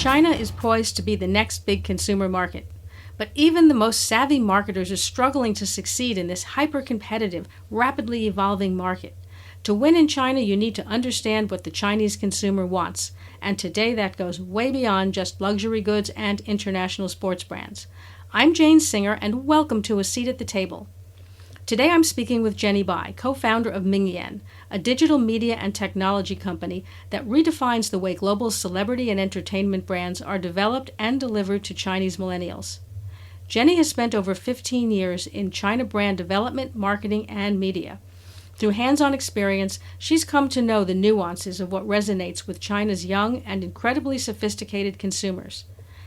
China is poised to be the next big consumer market. But even the most savvy marketers are struggling to succeed in this hyper-competitive, rapidly evolving market. To win in China, you need to understand what the Chinese consumer wants. And today that goes way beyond just luxury goods and international sports brands. I'm Jane Singer, and welcome to A Seat at the Table. Today I'm speaking with Jenny Bai, co-founder of Mingyian, a digital media and technology company that redefines the way global celebrity and entertainment brands are developed and delivered to Chinese millennials. Jenny has spent over 15 years in China brand development, marketing, and media. Through hands-on experience, she's come to know the nuances of what resonates with China's young and incredibly sophisticated consumers.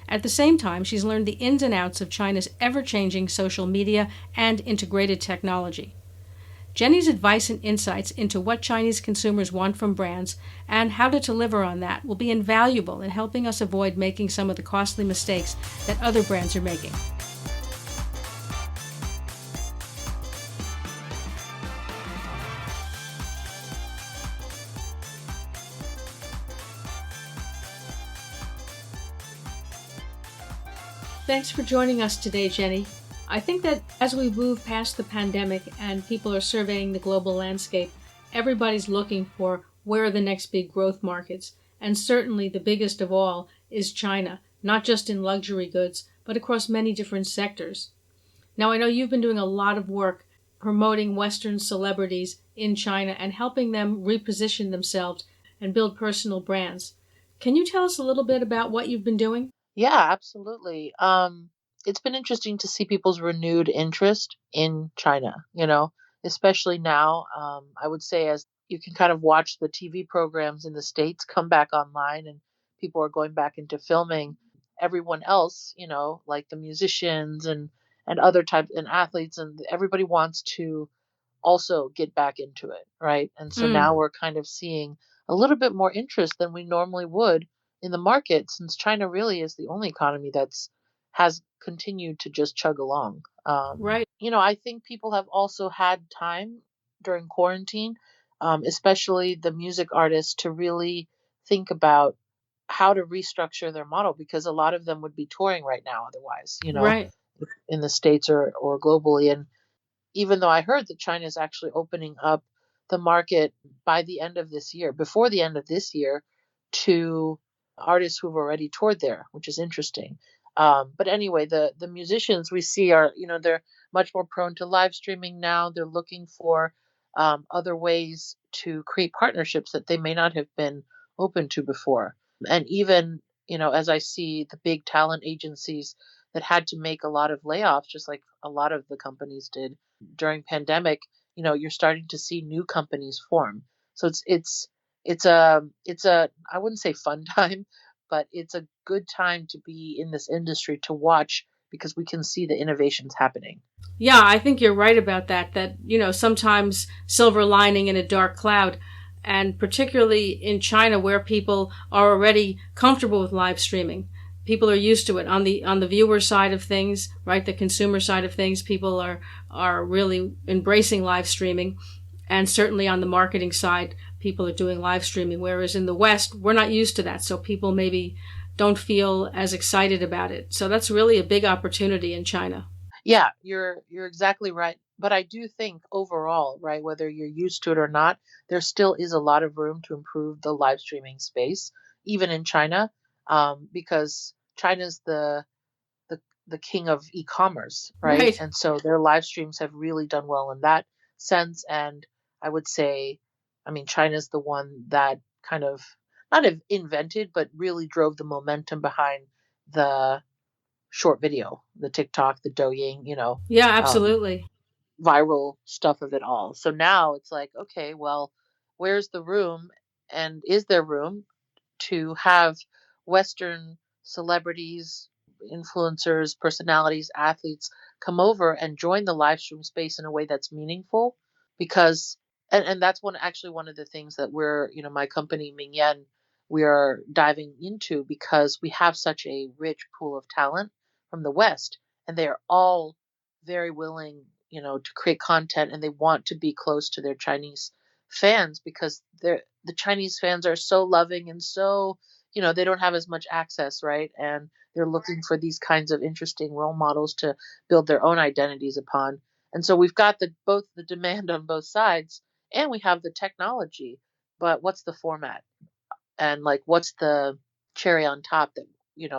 At the same time, she's learned the ins and outs of China's ever-changing social media and integrated technology. Jenny's advice and insights into what Chinese consumers want from brands and how to deliver on that will be invaluable in helping us avoid making some of the costly mistakes that other brands are making. Thanks for joining us today, Jenny. I think that as we move past the pandemic and people are surveying the global landscape, everybody's looking for where are the next big growth markets. And certainly the biggest of all is China, not just in luxury goods, but across many different sectors. Now, I know you've been doing a lot of work promoting Western celebrities in China and helping them reposition themselves and build personal brands. Can you tell us a little bit about what you've been doing? Yeah, absolutely. It's been interesting to see people's renewed interest in China, especially now. I would say as you can kind of watch the TV programs in the States come back online and people are going back into filming, everyone else, like the musicians and other types and athletes and everybody wants to also get back into it, right? And so now we're kind of seeing a little bit more interest than we normally would in the market since China really is the only economy that's has continued to just chug along. Right. I think people have also had time during quarantine, especially the music artists, to really think about how to restructure their model because a lot of them would be touring right now otherwise, Right. in the States or globally. And even though I heard that China is actually opening up the market by the end of this year, before the end of this year, to artists who've already toured there, which is interesting. But anyway, the musicians we see are, they're much more prone to live streaming now. They're looking for other ways to create partnerships that they may not have been open to before. And even, as I see the big talent agencies that had to make a lot of layoffs, just like a lot of the companies did during pandemic, you're starting to see new companies form. So it's a I wouldn't say fun time, but it's a good time to be in this industry to watch because we can see the innovations happening. Yeah, I think you're right about that, sometimes silver lining in a dark cloud, and particularly in China where people are already comfortable with live streaming. People are used to it on the viewer side of things, right? The consumer side of things, people are really embracing live streaming. And certainly on the marketing side, people are doing live streaming. Whereas in the West, we're not used to that. So people maybe don't feel as excited about it. So that's really a big opportunity in China. Yeah, you're exactly right. But I do think overall, right, whether you're used to it or not, there still is a lot of room to improve the live streaming space, even in China, because China's the king of e-commerce, right? Right. And so their live streams have really done well in that sense. And I would say, I mean, China's the one that kind of not have invented, but really drove the momentum behind the short video, the TikTok, the Douyin, Yeah, um, absolutely. viral stuff of it all. So now it's like, okay, well, where's the room? And is there room to have Western celebrities, influencers, personalities, athletes come over and join the live stream space in a way that's meaningful? Because and that's one of the things that we're, my company Mingyian, we are diving into because we have such a rich pool of talent from the West, and they are all very willing, to create content and they want to be close to their Chinese fans because the Chinese fans are so loving and so, they don't have as much access, right? And they're looking for these kinds of interesting role models to build their own identities upon. And so we've got both the demand on both sides, and we have the technology. But what's the format? And like what's the cherry on top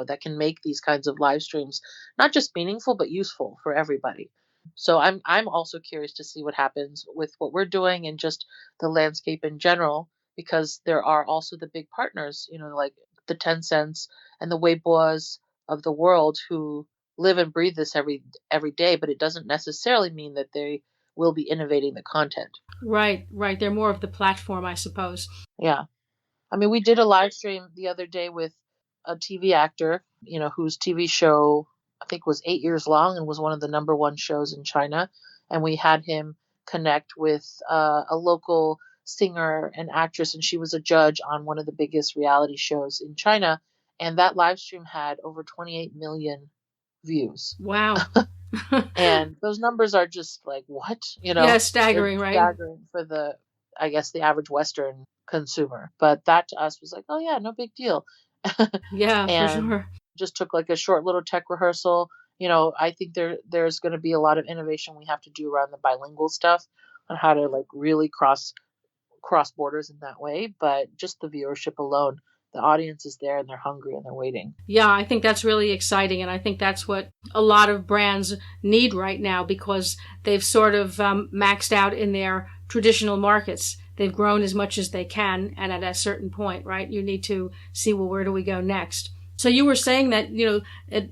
that can make these kinds of live streams not just meaningful but useful for everybody. So I'm also curious to see what happens with what we're doing and just the landscape in general, because there are also the big partners, like the Tencents and the Weibo's of the world, who live and breathe this every day, but it doesn't necessarily mean that they will be innovating the content. Right, right. They're more of the platform, I suppose. Yeah. I mean, we did a live stream the other day with a TV actor, whose TV show I think was 8 years long and was one of the number one shows in China. And we had him connect with a local singer and actress, and she was a judge on one of the biggest reality shows in China. And that live stream had over 28 million views. Wow. And those numbers are just like, what? Yeah, They're staggering, right? staggering for I guess, the average Western consumer. But that to us was like, oh yeah, no big deal. Yeah, for And sure. just took like a short little tech rehearsal. I think there's going to be a lot of innovation we have to do around the bilingual stuff on how to like really cross borders in that way. But just the viewership alone, the audience is there and they're hungry and they're waiting. Yeah, I think that's really exciting. And I think that's what a lot of brands need right now, because they've sort of maxed out in their traditional markets. They've grown as much as they can. And at a certain point, right, you need to see, well, where do we go next? So you were saying that,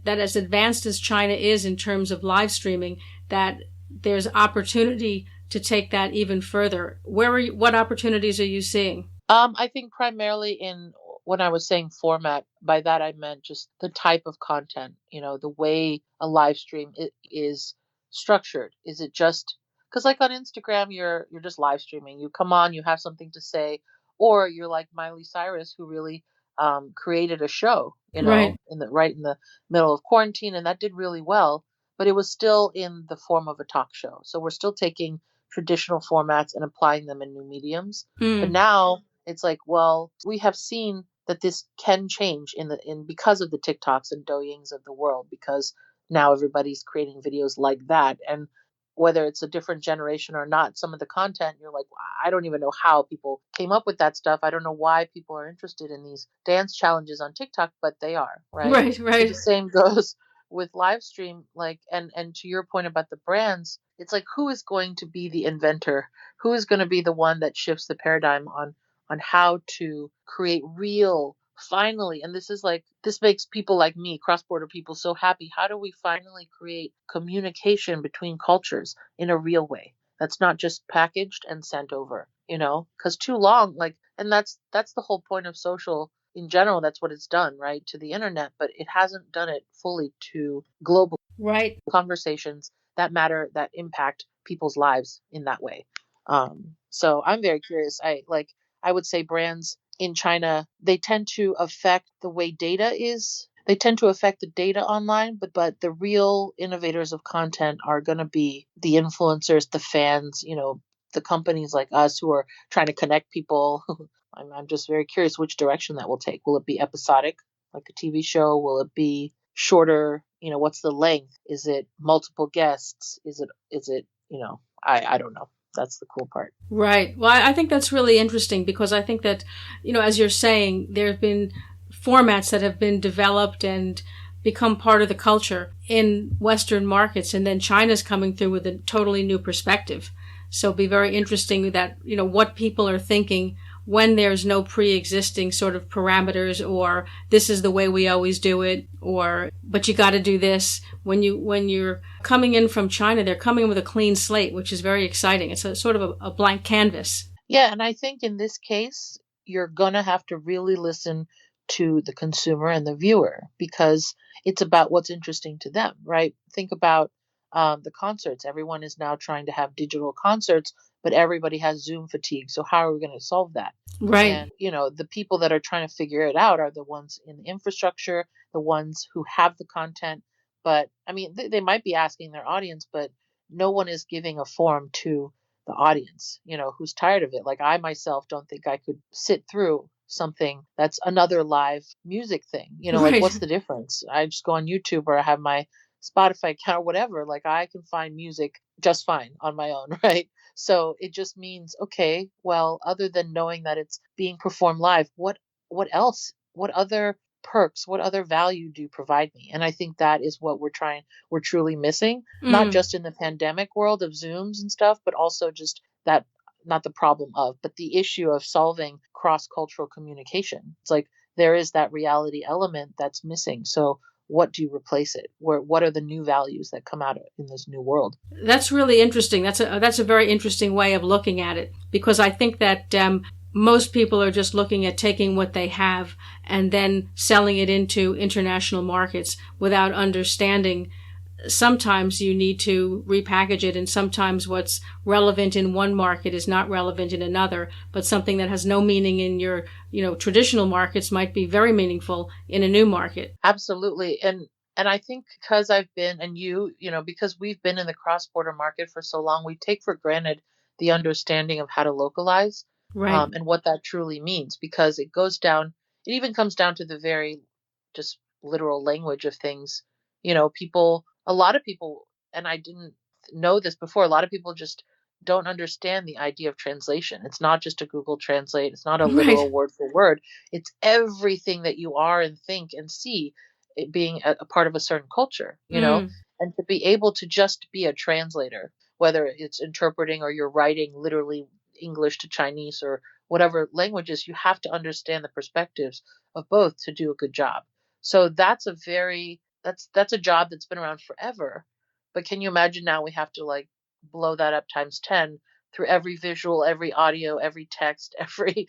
that as advanced as China is in terms of live streaming, that there's opportunity to take that even further. What opportunities are you seeing? I think primarily when I was saying format, by that I meant just the type of content, the way a live stream is structured. Is it just because, like on Instagram, you're just live streaming. You come on, you have something to say, or you're like Miley Cyrus, who really created a show, Right. right in the middle of quarantine, and that did really well. But it was still in the form of a talk show. So we're still taking traditional formats and applying them in new mediums. But Mm. now it's like, well, we have seen that this can change because of the TikToks and Douyins of the world, because now everybody's creating videos like that. And whether it's a different generation or not, some of the content, you're like, I don't even know how people came up with that stuff. I don't know why people are interested in these dance challenges on TikTok, but they are, right? Right, So the right. same goes with live stream, like, and to your point about the brands, it's like, who is going to be the inventor? Who is going to be the one that shifts the paradigm on how to create real, finally, and this makes people like me, cross-border people, so happy. How do we finally create communication between cultures in a real way that's not just packaged and sent over, because too long, like, and that's the whole point of social in general. That's what it's done, right, to the internet, but it hasn't done it fully to global Right. conversations that matter, that impact people's lives in that way. So I'm very curious. I would say brands in China, they tend to affect the way data is. They tend to affect the data online, but the real innovators of content are going to be the influencers, the fans, the companies like us who are trying to connect people. I'm just very curious which direction that will take. Will it be episodic, like a TV show? Will it be shorter? What's the length? Is it multiple guests? Is it, I don't know. That's the cool part. Right. Well, I think that's really interesting, because I think that, as you're saying, there have been formats that have been developed and become part of the culture in Western markets, and then China's coming through with a totally new perspective. So it'll be very interesting that, what people are thinking when there's no pre-existing sort of parameters, or this is the way we always do it, or but you got to do this. When you're coming in from China, they're coming in with a clean slate, which is very exciting. It's a sort of a blank canvas. Yeah, and I think in this case, you're gonna have to really listen to the consumer and the viewer, because it's about what's interesting to them, right? Think about the concerts. Everyone is now trying to have digital concerts, but everybody has Zoom fatigue. So how are we going to solve that? Right. And the people that are trying to figure it out are the ones in the infrastructure, the ones who have the content. But I mean, they might be asking their audience, but no one is giving a forum to the audience, who's tired of it. Like I myself don't think I could sit through something that's another live music thing. Like, Right. what's the difference? I just go on YouTube or I have my Spotify account or whatever. Like, I can find music just fine on my own, right? So it just means, okay, well, other than knowing that it's being performed live, what else? What other perks, what other value do you provide me? And I think that is what we're truly missing, not Mm. just in the pandemic world of Zooms and stuff, but also just that, not the problem of, but the issue of solving cross-cultural communication. It's like there is that reality element that's missing. So what do you replace it? What are the new values that come out of in this new world? That's really interesting. That's a very interesting way of looking at it, because I think that most people are just looking at taking what they have and then selling it into international markets without understanding. Sometimes you need to repackage it, and sometimes what's relevant in one market is not relevant in another, but something that has no meaning in your traditional markets might be very meaningful in a new market. Absolutely. And I think because I've been, and because we've been in the cross-border market for so long, we take for granted the understanding of how to localize, Right. and what that truly means, because it even comes down to the very just literal language of things. A lot of people, and I didn't know this before, a lot of people just don't understand the idea of translation. It's not just a Google Translate, it's not a Right. literal word for word. It's everything that you are and think and see, it being a part of a certain culture. Mm. And to be able to just be a translator, whether it's interpreting or you're writing literally English to Chinese or whatever languages, you have to understand the perspectives of both to do a good job. So that's a job that's been around forever. But can you imagine now we have to like blow that up times 10 through every visual, every audio, every text, every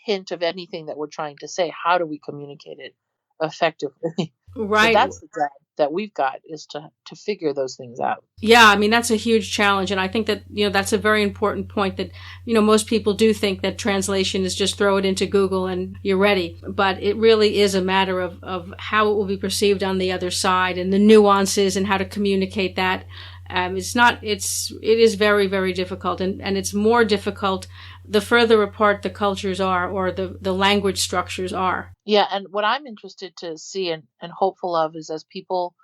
hint of anything that we're trying to say. How do we communicate it effectively? So Right. that's the job that we've got, is to figure those things out. Yeah, I mean that's a huge challenge, and I think that that's a very important point. That most people do think that translation is just throw it into Google and you're ready, but it really is a matter of how it will be perceived on the other side and the nuances and how to communicate that. It's not. It is very very difficult, and it's more difficult the further apart the cultures are or the language structures are. Yeah, and what I'm interested to see and hopeful of is, as people,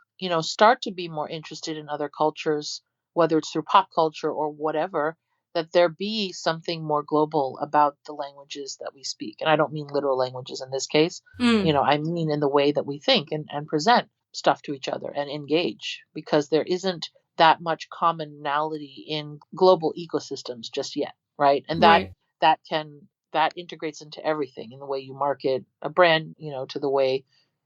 start to be more interested in other cultures, whether it's through pop culture or whatever, that there be something more global about the languages that we speak. And I don't mean literal languages in this case. Mm. I mean in the way that we think and present stuff to each other and engage, because there isn't that much commonality in global ecosystems just yet, right? And Right. that integrates into everything, in the way you market a brand, to the way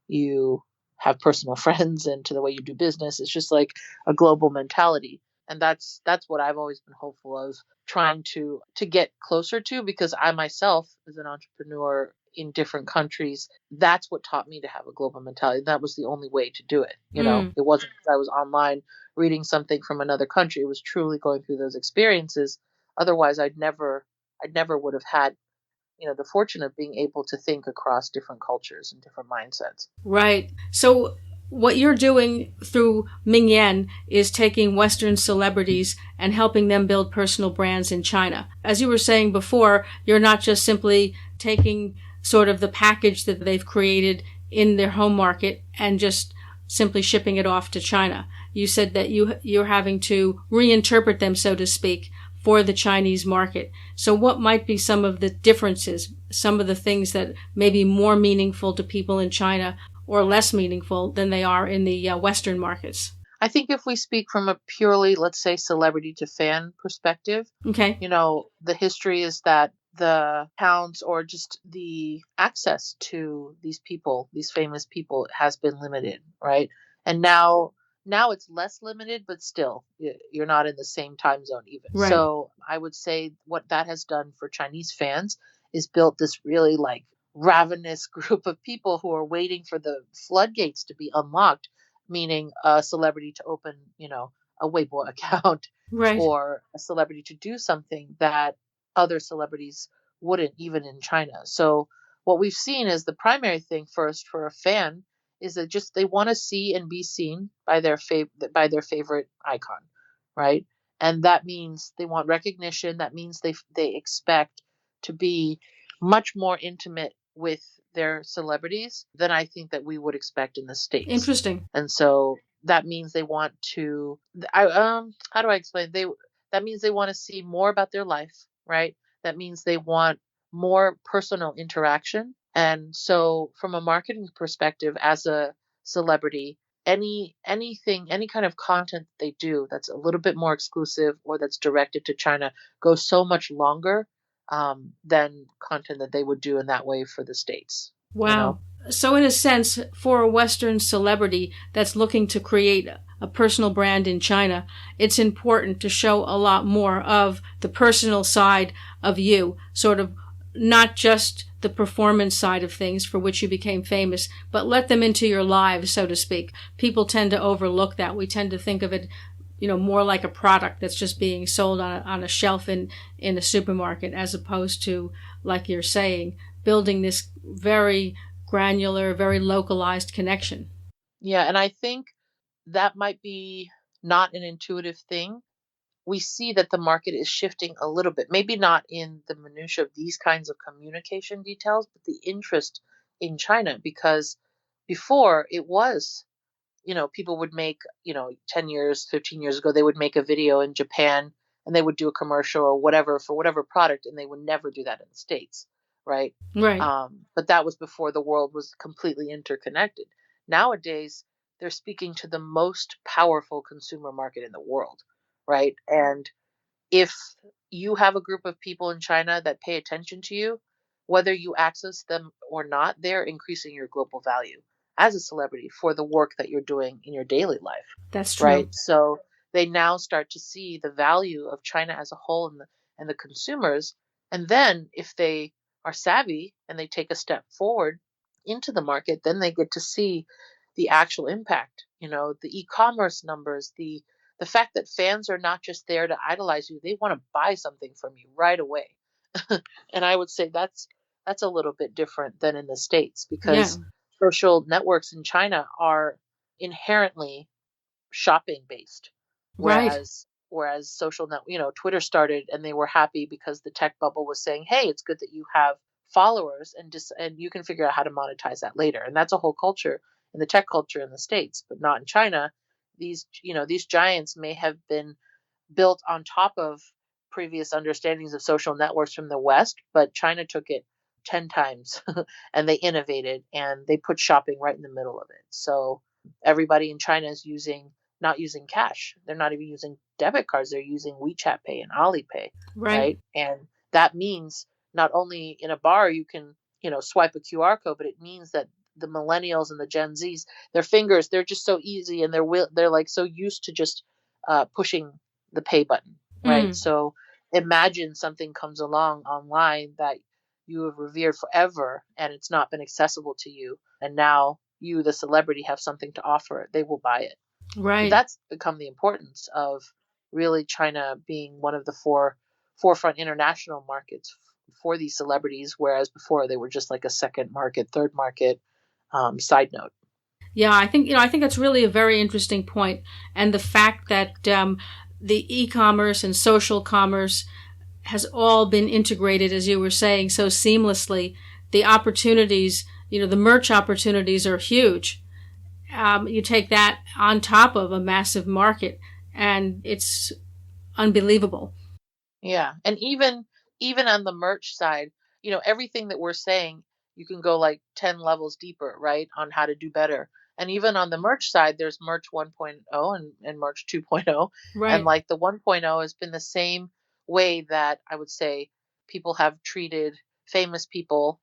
you have personal friends and to the way you do business. It's just like a global mentality. And that's what I've always been hopeful of trying to get closer to, because I myself, as an entrepreneur in different countries, that's what taught me to have a global mentality. That was the only way to do it. Mm. It wasn't because I was online reading something from another country. It was truly going through those experiences. Otherwise, I'd never would have had the fortune of being able to think across different cultures and different mindsets. Right. So what you're doing through Mingyian is taking Western celebrities and helping them build personal brands in China. As you were saying before, you're not just simply taking sort of the package that they've created in their home market and just simply shipping it off to China. You said that you're having to reinterpret them, so to speak, for the Chinese market. So what might be some of the differences, some of the things that may be more meaningful to people in China or less meaningful than they are in the Western markets? I think if we speak from a purely, let's say, celebrity to fan perspective, Okay. the history is that the pounds or just the access to these people, these famous people, has been limited, right? And now it's less limited, but still you're not in the same time zone even. Right. So I would say what that has done for Chinese fans is built this really like ravenous group of people who are waiting for the floodgates to be unlocked, meaning a celebrity to open, a Weibo account, Right. or a celebrity to do something that other celebrities wouldn't, even in China. So what we've seen is the primary thing first for a fan is that just they want to see and be seen by their favorite icon, right? And that means they want recognition. That means they expect to be much more intimate with their celebrities than I think that we would expect in the States. Interesting. And so that means they want to how do I explain? That means they want to see more about their life, right? That means they want more personal interaction. And so from a marketing perspective as a celebrity, any kind of content they do that's a little bit more exclusive or that's directed to China goes so much longer than content that they would do in that way for the States, you know? Wow. So, in a sense, for a Western celebrity that's looking to create a personal brand in China, it's important to show a lot more of the personal side of you, sort of not just the performance side of things for which you became famous, but let them into your lives, so to speak. People tend to overlook that. We tend to think of it, more like a product that's just being sold on a shelf in a supermarket, as opposed to, like you're saying, building this very granular, very localized connection. Yeah, and I think that might be not an intuitive thing. We see that the market is shifting a little bit, maybe not in the minutia of these kinds of communication details, but the interest in China, because before it was, people would make, 10 years, 15 years ago, they would make a video in Japan and they would do a commercial or whatever for whatever product, and they would never do that in the States, right? Right. But that was before the world was completely interconnected. Nowadays, they're speaking to the most powerful consumer market in the world, right? And if you have a group of people in China that pay attention to you, whether you access them or not, they're increasing your global value as a celebrity for the work that you're doing in your daily life, That's right? true. So they now start to see the value of China as a whole and the consumers. And then if they are savvy and they take a step forward into the market, then they get to see the actual impact, the e-commerce numbers, the fact that fans are not just there to idolize you, they want to buy something from you right away. And I would say that's a little bit different than in the States, Yeah. because social networks in China are inherently shopping based, Right. whereas Twitter started and they were happy because the tech bubble was saying, hey, it's good that you have followers and you can figure out how to monetize that later. And that's a whole culture in the tech culture in the States, but not in China. These giants may have been built on top of previous understandings of social networks from the West, but China took it 10 times and they innovated and they put shopping right in the middle of it. So everybody in China is not using cash. They're not even using debit cards. They're using WeChat Pay and Alipay, Right. right? And that means not only in a bar you can, swipe a QR code, but it means that the millennials and the Gen Zs, their fingers, they're just so easy and they're like so used to just pushing the pay button, right? Mm. So imagine something comes along online that you have revered forever and it's not been accessible to you. And now you, the celebrity, have something to offer. They will buy it. So Right. that's become the importance of really China being one of the forefront international markets for these celebrities, whereas before they were just like a second market, third market, side note. Yeah, I think that's really a very interesting point, and the fact that the e-commerce and social commerce has all been integrated, as you were saying, so seamlessly. The opportunities, the merch opportunities are huge. You take that on top of a massive market, and it's unbelievable. Yeah, and even on the merch side, everything that we're saying, you can go like 10 levels deeper, right, on how to do better. And even on the merch side, there's merch 1.0 and merch 2.0. And Right. like the 1.0 has been the same way that I would say people have treated famous people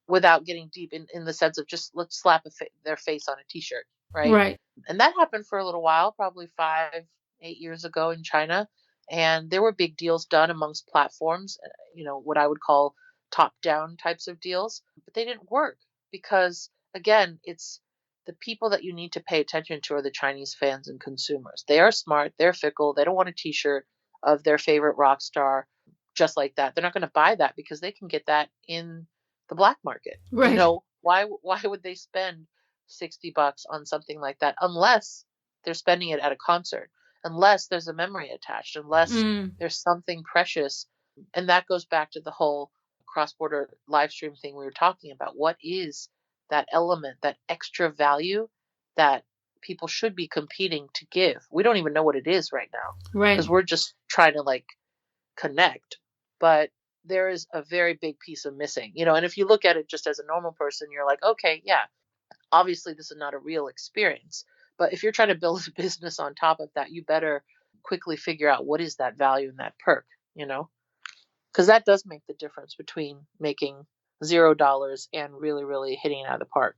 without getting deep in the sense of just let's slap their face on a t-shirt, right? Right. And that happened for a little while, probably 8 years ago in China. And there were big deals done amongst platforms, what I would call top down types of deals, but they didn't work because, again, it's the people that you need to pay attention to are the Chinese fans and consumers. They are smart, they're fickle, they don't want a t shirt of their favorite rock star just like that. They're not going to buy that because they can get that in the black market. Right. Why would they spend $60 on something like that unless they're spending it at a concert, unless there's a memory attached, unless Mm. there's something precious. And that goes back to the whole cross-border live stream thing we were talking about. What is that element, that extra value that people should be competing to give? We don't even know what it is right now Right. because we're just trying to like connect. But there is a very big piece of missing, and if you look at it just as a normal person, you're like, okay, yeah, obviously this is not a real experience. But if you're trying to build a business on top of that, you better quickly figure out what is that value and that perk, because that does make the difference between making $0 and really, really hitting it out of the park,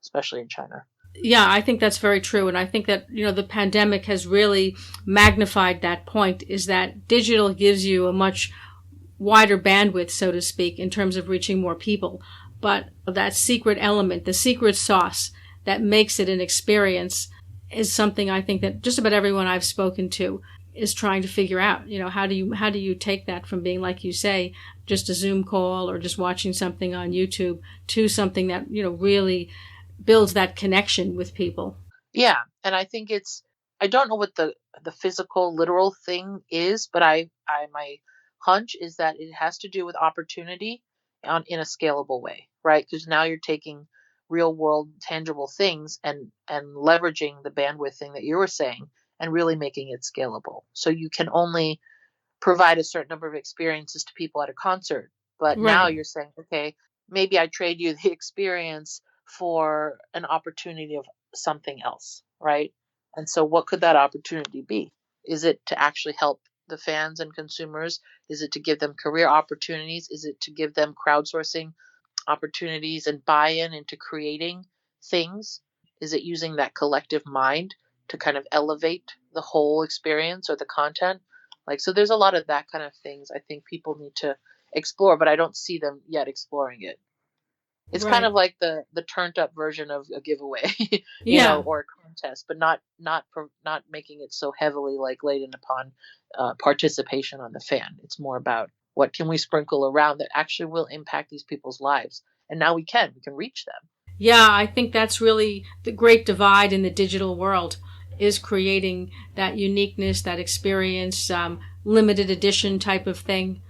especially in China. Yeah, I think that's very true. And I think that, the pandemic has really magnified that point, is that digital gives you a much wider bandwidth, so to speak, in terms of reaching more people. But that secret element, the secret sauce that makes it an experience, is something I think that just about everyone I've spoken to is trying to figure out. How do you take that from being, like you say, just a Zoom call or just watching something on YouTube to something that, really builds that connection with people. Yeah, and I think I don't know what the physical literal thing is, but my hunch is that it has to do with opportunity in a scalable way, right? Because now you're taking real world tangible things and leveraging the bandwidth thing that you were saying and really making it scalable. So you can only provide a certain number of experiences to people at a concert. But now Right. you're saying, okay, maybe I trade you the experience for an opportunity of something else, right? And so what could that opportunity be? Is it to actually help the fans and consumers? Is it to give them career opportunities? Is it to give them crowdsourcing opportunities and buy-in into creating things? Is it using that collective mind to kind of elevate the whole experience or the content? Like, so there's a lot of that kind of things I think people need to explore, but I don't see them yet exploring it. It's kind Right. of like the turned up version of a giveaway, Yeah. or a contest, but not making it so heavily like laden upon participation on the fan. It's more about what can we sprinkle around that actually will impact these people's lives, and now we can reach them. Yeah, I think that's really the great divide in the digital world, is creating that uniqueness, that experience, limited edition type of thing.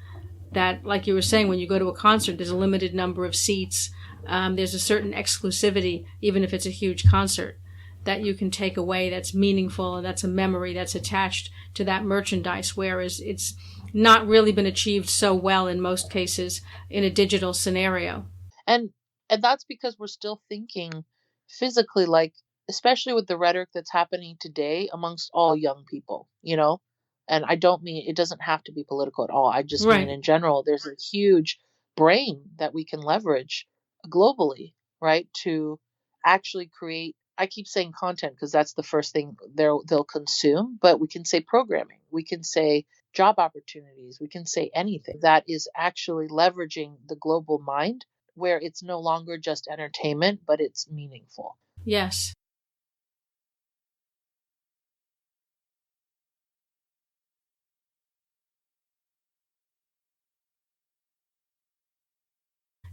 That, like you were saying, when you go to a concert, there's a limited number of seats. There's a certain exclusivity, even if it's a huge concert, that you can take away that's meaningful, and that's a memory that's attached to that merchandise, whereas it's not really been achieved so well in most cases in a digital scenario. And that's because we're still thinking physically, like, especially with the rhetoric that's happening today amongst all young people, and I don't mean, it doesn't have to be political at all. I just mean Right. in general, there's a huge brain that we can leverage globally, right? To actually create, I keep saying content because that's the first thing they'll consume, but we can say programming, we can say job opportunities, we can say anything that is actually leveraging the global mind, where it's no longer just entertainment, but it's meaningful. Yes.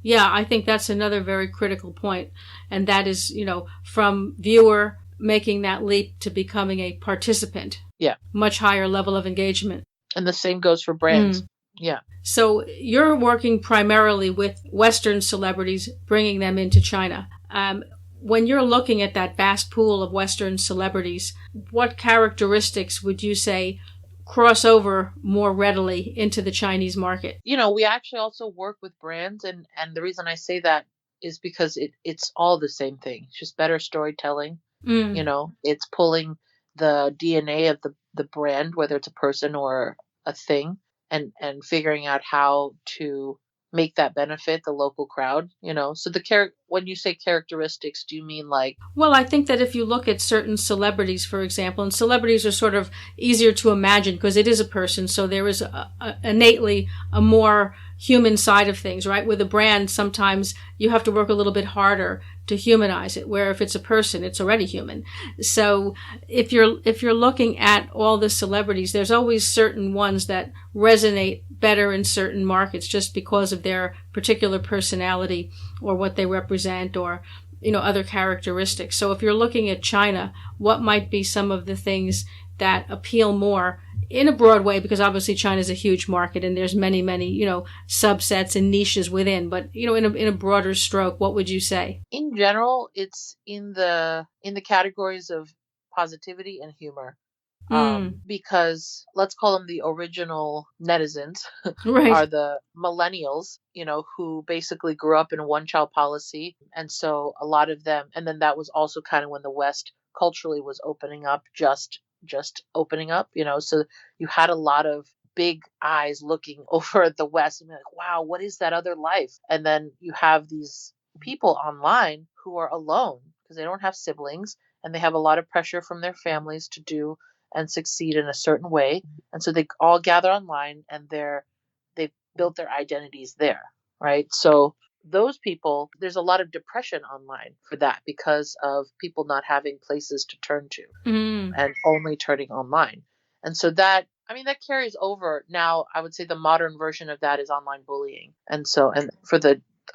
Yeah, I think that's another very critical point. And that is, from viewer making that leap to becoming a participant. Yeah. Much higher level of engagement. And the same goes for brands. Yeah. So you're working primarily with Western celebrities, bringing them into China. When you're looking at that vast pool of Western celebrities, what characteristics would you say cross over more readily into the Chinese market? We actually also work with brands, and the reason I say that is because it's all the same thing. It's just better storytelling. It's pulling the DNA of the brand, whether it's a person or a thing, and figuring out how to make that benefit the local crowd. So when you say characteristics, do you mean like? Well, I think that if you look at certain celebrities, for example, and celebrities are sort of easier to imagine because it is a person, so there is innately a more human side of things, right? With a brand, sometimes you have to work a little bit harder to humanize it, where if it's a person, it's already human. So if you're looking at all the celebrities, there's always certain ones that resonate better in certain markets just because of their particular personality or what they represent, or other characteristics. So if you're looking at China, what might be some of the things that appeal more in a broad way, because obviously China is a huge market and there's many, many, subsets and niches within, but, in a broader stroke, what would you say? In general, it's in the categories of positivity and humor. Mm, Because let's call them the original netizens right. are the millennials, who basically grew up in a one child policy. And so a lot of them, and then that was also kind of when the West culturally was opening up, just opening up, so you had a lot of big eyes looking over at the West and be like, wow, what is that other life? And then you have these people online who are alone because they don't have siblings and they have a lot of pressure from their families to do and succeed in a certain way. And so they all gather online and they've built their identities there, right? So those people, there's a lot of depression online for that because of people not having places to turn to Mm, and only turning online. And so that, I mean, that carries over. Now, I would say the modern version of that is online bullying. And so, and for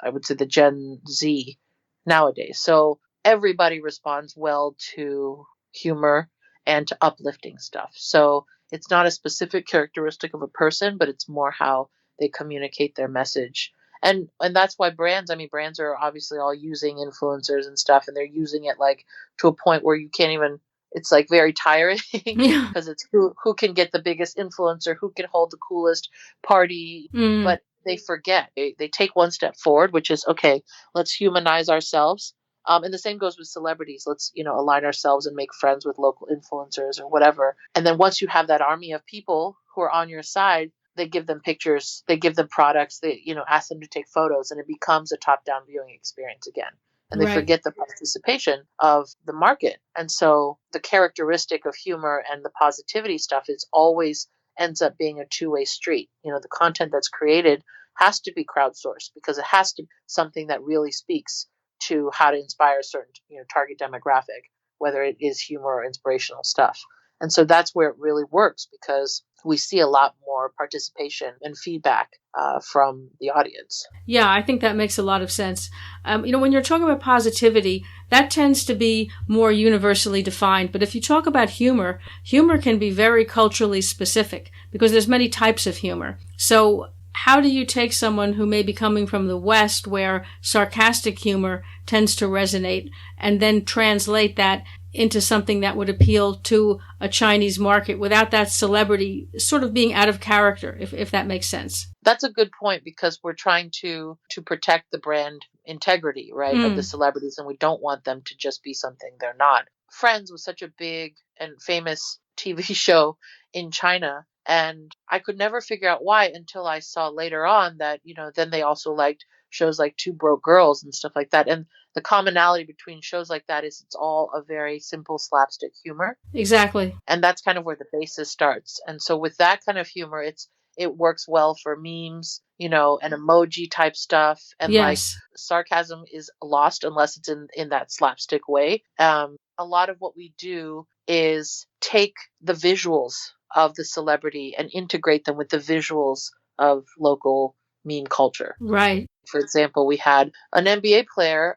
I would say the Gen Z nowadays. So everybody responds well to humor and to uplifting stuff. So it's not a specific characteristic of a person, but it's more how they communicate their message. And that's why brands are obviously all using influencers and stuff, and they're using it like to a point where you can't even, it's like very tiring yeah. because it's who can get the biggest influencer, who can hold the coolest party, Mm, but they forget. They take one step forward, which is okay, let's humanize ourselves. And the same goes with celebrities. Let's, align ourselves and make friends with local influencers or whatever. And then once you have that army of people who are on your side, they give them pictures, they give them products, they, ask them to take photos, and it becomes a top-down viewing experience again. And they right. forget the participation of the market. And so the characteristic of humor and the positivity stuff is always ends up being a two-way street. The content that's created has to be crowdsourced because it has to be something that really speaks to how to inspire a certain, target demographic, whether it is humor or inspirational stuff. And so that's where it really works because we see a lot more participation and feedback from the audience. Yeah, I think that makes a lot of sense. When you're talking about positivity, that tends to be more universally defined. But if you talk about humor, humor can be very culturally specific because there's many types of humor. So how do you take someone who may be coming from the West where sarcastic humor tends to resonate and then translate that into something that would appeal to a Chinese market without that celebrity sort of being out of character, if that makes sense? That's a good point because we're trying to protect the brand integrity, right, of the Mm, celebrities, and we don't want them to just be something they're not. Friends was such a big and famous TV show in China, and I could never figure out why until I saw later on that, then they also liked shows like Two Broke Girls and stuff like that. And the commonality between shows like that is it's all a very simple slapstick humor, exactly. and that's kind of where the basis starts. And so with that kind of humor, it works well for memes, and emoji type stuff, and like Yes. sarcasm is lost unless it's in that slapstick way. A lot of what we do is take the visuals of the celebrity and integrate them with the visuals of local meme culture. Right. For example, we had an NBA player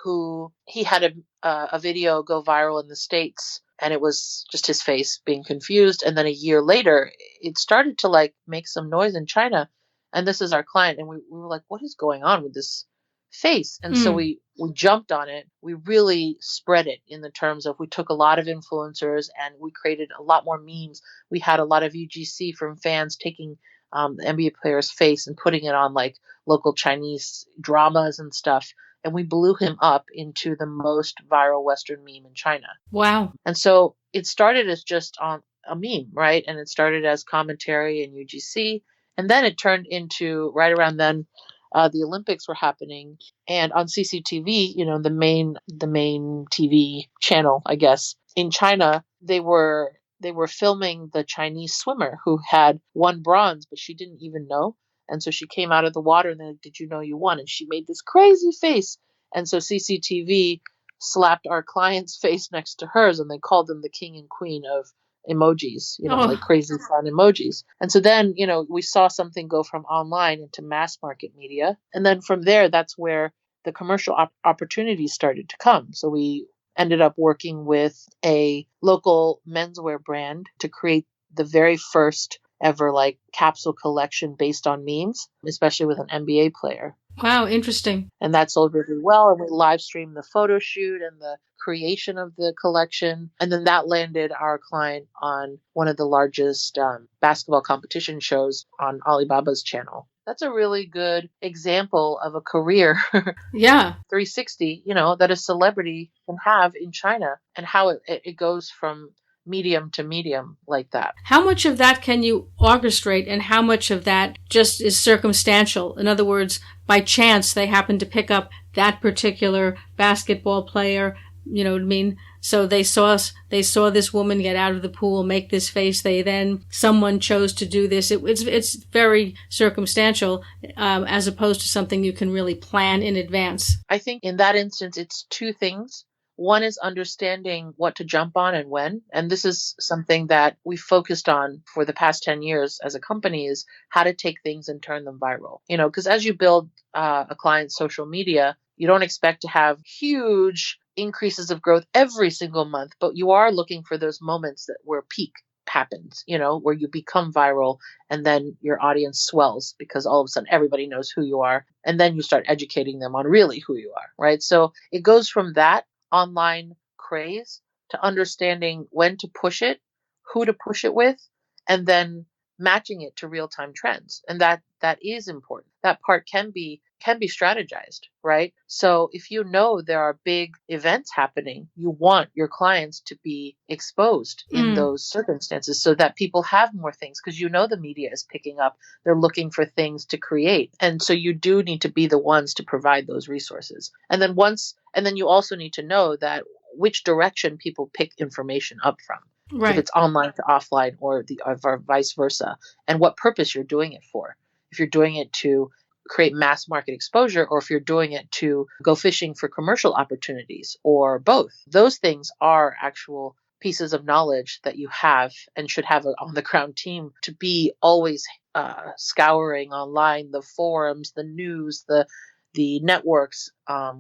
who he had a video go viral in the States, and it was just his face being confused. And then a year later, it started to like make some noise in China. And this is our client, and we were like, "What is going on with this face?" And so Mm, we jumped on it. We really spread it in the terms of we took a lot of influencers and we created a lot more memes. We had a lot of UGC from fans taking the NBA player's face and putting it on like local Chinese dramas and stuff. And we blew him up into the most viral Western meme in China. wow. And so it started as just on a meme, right? And it started as commentary in UGC. And then it turned into right around then, the Olympics were happening, and on CCTV, the main TV channel, I guess, in China, they were filming the Chinese swimmer who had won bronze, but she didn't even know. And so she came out of the water and they're like, "Did you know you won?" And she made this crazy face. And so CCTV slapped our client's face next to hers, and they called them the king and queen of emojis, like Oh, crazy fun emojis. And so then, we saw something go from online into mass market media. And then from there, that's where the commercial opportunities started to come. So we ended up working with a local menswear brand to create the very first ever like capsule collection based on memes, especially with an NBA player. Wow, interesting. And that sold really well. And we live streamed the photo shoot and the creation of the collection. And then that landed our client on one of the largest basketball competition shows on Alibaba's channel. That's a really good example of a career Yeah. 360, that a celebrity can have in China, and how it goes from medium to medium like that. How much of that can you orchestrate and how much of that just is circumstantial? In other words, by chance they happen to pick up that particular basketball player, you know what I mean? So they saw this woman get out of the pool, make this face. Someone chose to do this. It's very circumstantial, as opposed to something you can really plan in advance. I think in that instance, it's two things. One is understanding what to jump on and when. And this is something that we focused on for the past 10 years as a company, is how to take things and turn them viral. Because as you build a client's social media, you don't expect to have huge increases of growth every single month, but you are looking for those moments where peak happens, where you become viral and then your audience swells because all of a sudden everybody knows who you are. And then you start educating them on really who you are, right? So it goes from that online craze to understanding when to push it, who to push it with, and then matching it to real-time trends. And that is important. That part can be strategized, right? So if you know there are big events happening, you want your clients to be exposed in those circumstances so that people have more things, because the media is picking up. They're looking for things to create. And so you do need to be the ones to provide those resources. And then you also need to know that which direction people pick information up from. Right. If it's online to offline or vice versa, and what purpose you're doing it for. If you're doing it to create mass market exposure, or if you're doing it to go fishing for commercial opportunities, or both. Those things are actual pieces of knowledge that you have and should have on the ground team to be always scouring online, the forums, the news, the networks,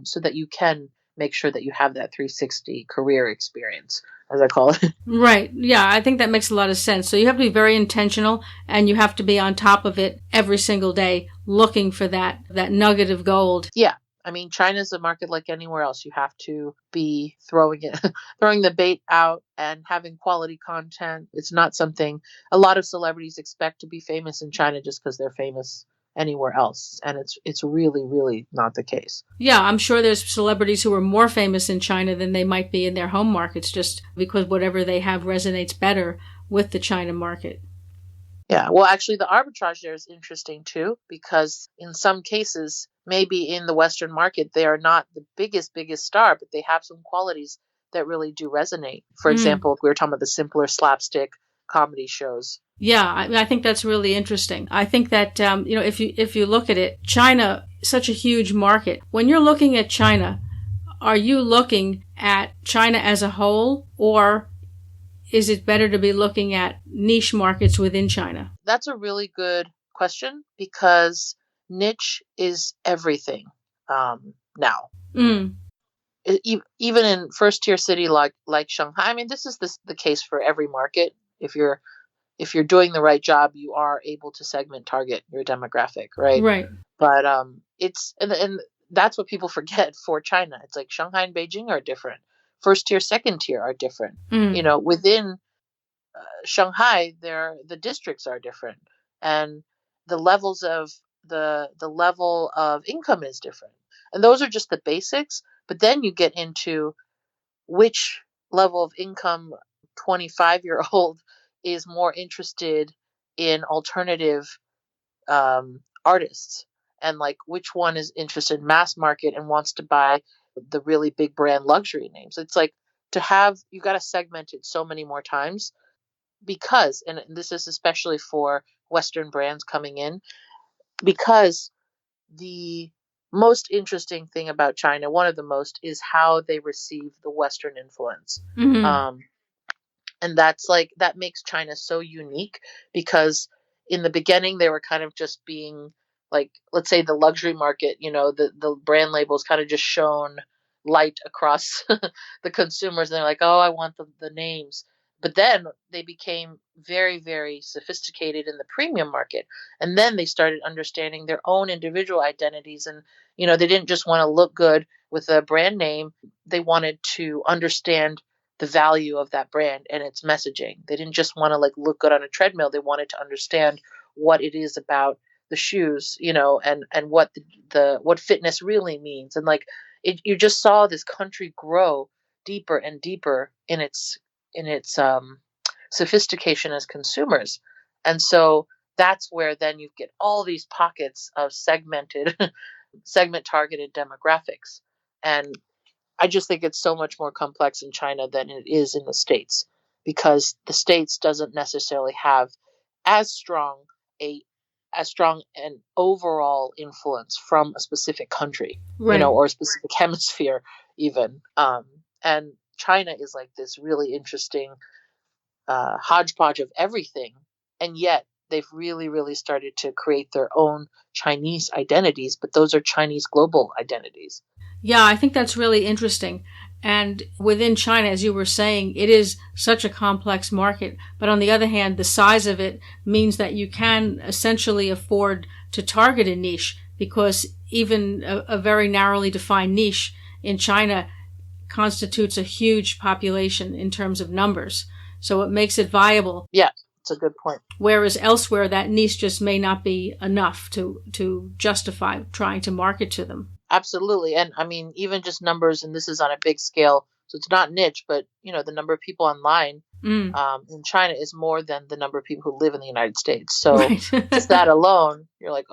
so that you can make sure that you have that 360 career experience, as I call it. Right. Yeah, I think that makes a lot of sense. So you have to be very intentional, and you have to be on top of it every single day, looking for that nugget of gold. Yeah. I mean, China's a market like anywhere else. You have to be throwing the bait out and having quality content. It's not something a lot of celebrities expect to be famous in China just because they're famous anywhere else. And it's really, really not the case. Yeah, I'm sure there's celebrities who are more famous in China than they might be in their home markets, just because whatever they have resonates better with the China market. Yeah, well, actually, the arbitrage there is interesting too, because in some cases, maybe in the Western market, they are not the biggest star, but they have some qualities that really do resonate. For example, if we were talking about the simpler slapstick comedy shows. Yeah, I think that's really interesting. I think that, if you look at it, China, such a huge market. When you're looking at China, are you looking at China as a whole, or is it better to be looking at niche markets within China? That's a really good question, because niche is everything now. Even in first tier city like Shanghai. I mean, this is the case for every market. If you're doing the right job, you are able to segment target your demographic, right? Right. But it's and that's what people forget for China. It's like Shanghai and Beijing are different. First tier, second tier are different. Within Shanghai, the districts are different, and the levels of the level of income is different. And those are just the basics. But then you get into which level of income 25-year-old is more interested in alternative artists, and like which one is interested in mass market and wants to buy the really big brand luxury names. It's like you got to segment it so many more times, because, and this is especially for Western brands coming in, because the most interesting thing about China, one of the most, is how they receive the Western influence. And that makes China so unique, because in the beginning they were kind of just being like, let's say the luxury market, the brand labels kind of just shone light across the consumers, and they're like, oh, I want the names. But then they became very, very sophisticated in the premium market. And then they started understanding their own individual identities. And, they didn't just want to look good with a brand name, they wanted to understand the value of that brand and its messaging. They didn't just want to like look good on a treadmill. They wanted to understand what it is about the shoes, and what the what fitness really means. And like you just saw this country grow deeper and deeper in its sophistication as consumers. And so that's where then you get all these pockets of segment targeted demographics. And I just think it's so much more complex in China than it is in the States, because the States doesn't necessarily have as strong a as strong an overall influence from a specific country, Right. or a specific hemisphere even. And China is like this really interesting hodgepodge of everything, and yet they've really, really started to create their own Chinese identities, but those are Chinese global identities. Yeah, I think that's really interesting. And within China, as you were saying, it is such a complex market. But on the other hand, the size of it means that you can essentially afford to target a niche, because even a very narrowly defined niche in China constitutes a huge population in terms of numbers. So it makes it viable. Yeah, it's a good point. Whereas elsewhere, that niche just may not be enough to justify trying to market to them. Absolutely. And I mean, even just numbers, and this is on a big scale, so it's not niche, but the number of people online Mm, in China is more than the number of people who live in the United States. So right. just that alone, you're like,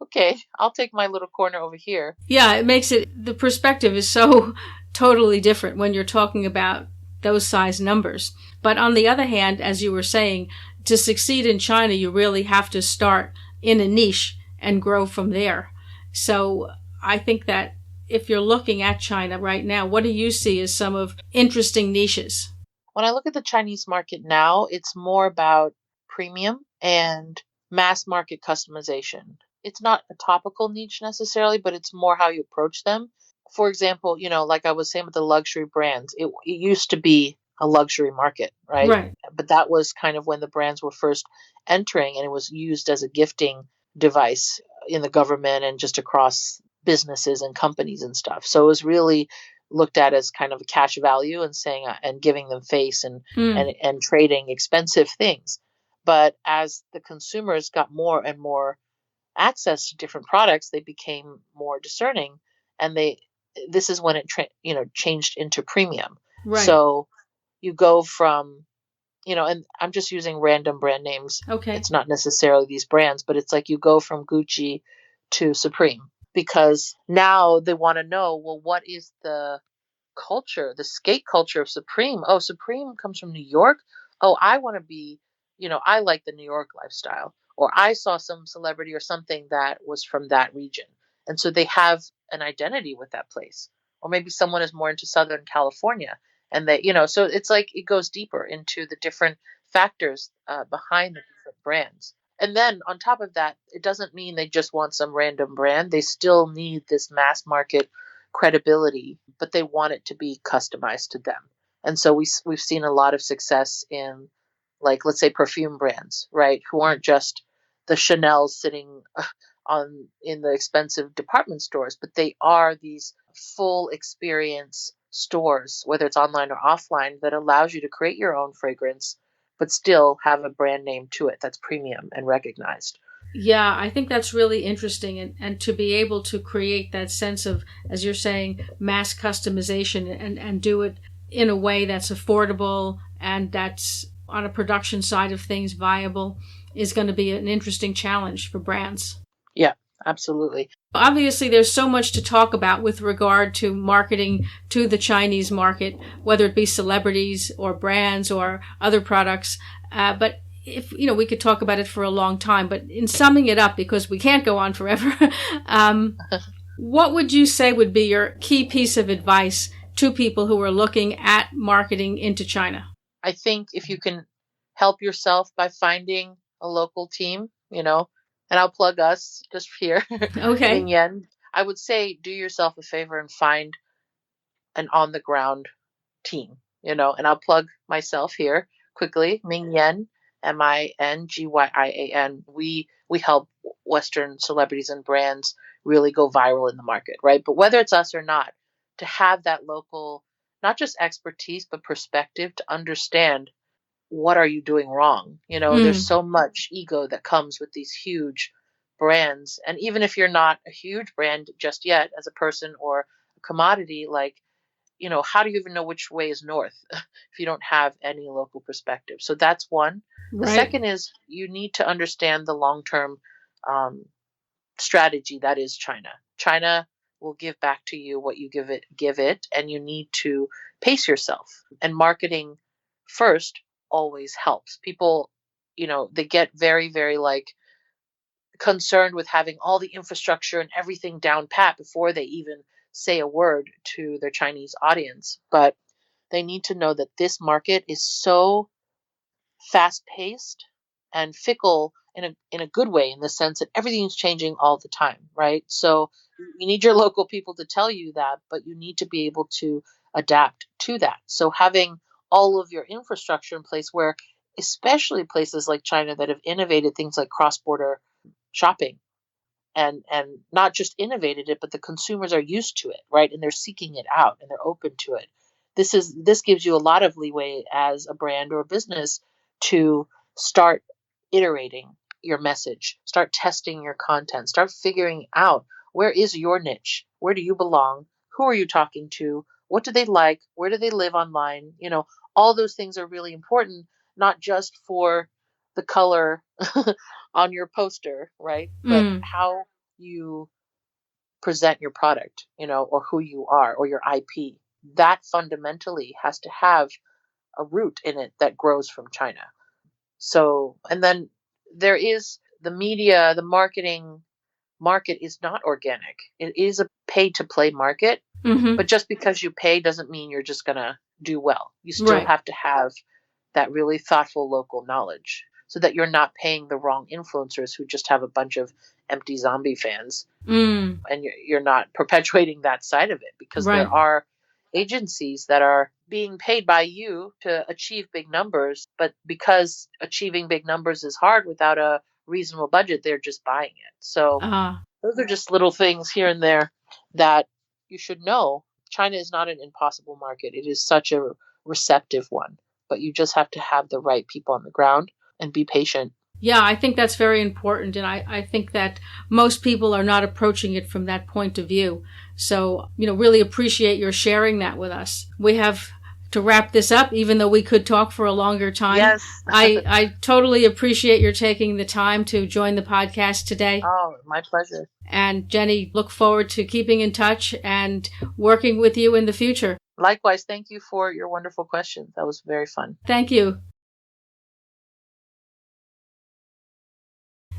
okay, I'll take my little corner over here. Yeah, it makes it, the perspective is so totally different when you're talking about those size numbers. But on the other hand, as you were saying, to succeed in China, you really have to start in a niche and grow from there. So I think that if you're looking at China right now, what do you see as some of interesting niches? When I look at the Chinese market now, it's more about premium and mass market customization. It's not a topical niche necessarily, but it's more how you approach them. For example, like I was saying with the luxury brands, it used to be a luxury market, right? Right. But that was kind of when the brands were first entering, and it was used as a gifting device in the government and just across businesses and companies and stuff. So it was really looked at as kind of a cash value, and saying and giving them face, and Mm, and trading expensive things. But as the consumers got more and more access to different products, they became more discerning, and they this is when it changed into premium. right. So you go from, and I'm just using random brand names. Okay. It's not necessarily these brands, but it's like you go from Gucci to Supreme, because now they want to know, well, what is the culture, the skate culture of Supreme? Oh, Supreme comes from New York. Oh, I want to be, I like the New York lifestyle. Or I saw some celebrity or something that was from that region. And so they have an identity with that place. Or maybe someone is more into Southern California. And so it's like it goes deeper into the different factors behind the different brands. And then on top of that, it doesn't mean they just want some random brand. They still need this mass market credibility, but they want it to be customized to them. And so we've seen a lot of success in, like, let's say perfume brands, right? Who aren't just the Chanel sitting on in the expensive department stores, but they are these full experience stores, whether it's online or offline, that allows you to create your own fragrance, but still have a brand name to it that's premium and recognized. Yeah, I think that's really interesting. And to be able to create that sense of, as you're saying, mass customization, and do it in a way that's affordable and that's on a production side of things viable is going to be an interesting challenge for brands. Yeah, absolutely. Obviously, there's so much to talk about with regard to marketing to the Chinese market, whether it be celebrities or brands or other products. But if we could talk about it for a long time. But in summing it up, because we can't go on forever, what would you say would be your key piece of advice to people who are looking at marketing into China? I think if you can help yourself by finding a local team, and I'll plug us just here, Okay. Mingyian, I would say do yourself a favor and find an on the ground team. and I'll plug myself here quickly. Mingyian, Mingyian. We help Western celebrities and brands really go viral in the market, right? But whether it's us or not, to have that local, not just expertise, but perspective to understand what are you doing wrong. There's Mm, so much ego that comes with these huge brands. And even if you're not a huge brand just yet as a person or a commodity, like, how do you even know which way is north if you don't have any local perspective? So that's one. The right. second is you need to understand the long term um, strategy that is China. China will give back to you what you give it, and you need to pace yourself. And marketing first always helps. People, they get very, very like concerned with having all the infrastructure and everything down pat before they even say a word to their Chinese audience. But they need to know that this market is so fast paced and fickle in a good way, in the sense that everything's changing all the time, right? So you need your local people to tell you that, but you need to be able to adapt to that. So having all of your infrastructure in place, where especially places like China that have innovated things like cross-border shopping, and not just innovated it, but the consumers are used to it, right? And they're seeking it out and they're open to it. This gives you a lot of leeway as a brand or a business to start iterating your message, start testing your content, start figuring out, where is your niche? Where do you belong? Who are you talking to? What do they like? Where do they live online? All those things are really important, not just for the color on your poster, right? But Mm, how you present your product, or who you are, or your IP. That fundamentally has to have a root in it that grows from China. So, and then there is the media, the market is not organic. It is a pay to play market, mm-hmm. but just because you pay doesn't mean you're just going to do well. You still Right. have to have that really thoughtful local knowledge so that you're not paying the wrong influencers who just have a bunch of empty zombie fans, Mm, and you're not perpetuating that side of it, because there right. are agencies that are being paid by you to achieve big numbers, but because achieving big numbers is hard without a reasonable budget, they're just buying it. So Ah. those are just little things here and there that you should know. China is not an impossible market. It is such a receptive one, but you just have to have the right people on the ground and be patient. Yeah, I think that's very important. And I think that most people are not approaching it from that point of view. So, really appreciate your sharing that with us. We have to wrap this up, even though we could talk for a longer time. Yes. I totally appreciate your taking the time to join the podcast today. Oh, my pleasure. And Jenny, look forward to keeping in touch and working with you in the future. Likewise, thank you for your wonderful questions. That was very fun. Thank you.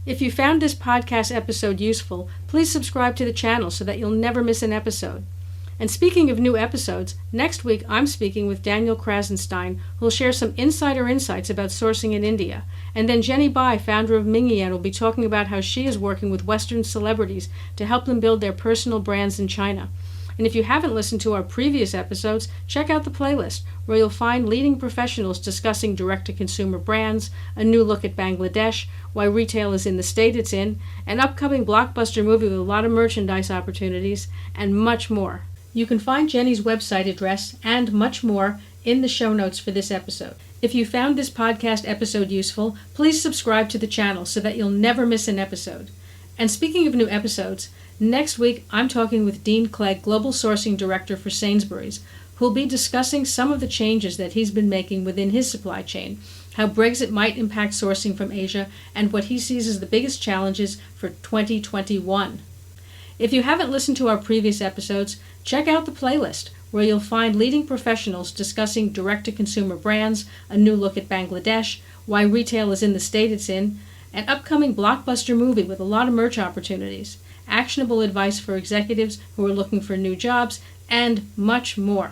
If you found this podcast episode useful, please subscribe to the channel so that you'll never miss an episode. And speaking of new episodes, next week I'm speaking with Daniel Krasenstein, who'll share some insider insights about sourcing in India. And then Jenny Bai, founder of Mingyian, will be talking about how she is working with Western celebrities to help them build their personal brands in China. And if you haven't listened to our previous episodes, check out the playlist, where you'll find leading professionals discussing direct-to-consumer brands, a new look at Bangladesh, why retail is in the state it's in, an upcoming blockbuster movie with a lot of merchandise opportunities, and much more. You can find Jenny's website address and much more in the show notes for this episode. If you found this podcast episode useful, please subscribe to the channel so that you'll never miss an episode. And speaking of new episodes, next week I'm talking with Dean Clegg, Global Sourcing Director for Sainsbury's, who'll be discussing some of the changes that he's been making within his supply chain, how Brexit might impact sourcing from Asia, and what he sees as the biggest challenges for 2021. If you haven't listened to our previous episodes, check out the playlist, where you'll find leading professionals discussing direct-to-consumer brands, a new look at Bangladesh, why retail is in the state it's in, an upcoming blockbuster movie with a lot of merch opportunities, actionable advice for executives who are looking for new jobs, and much more.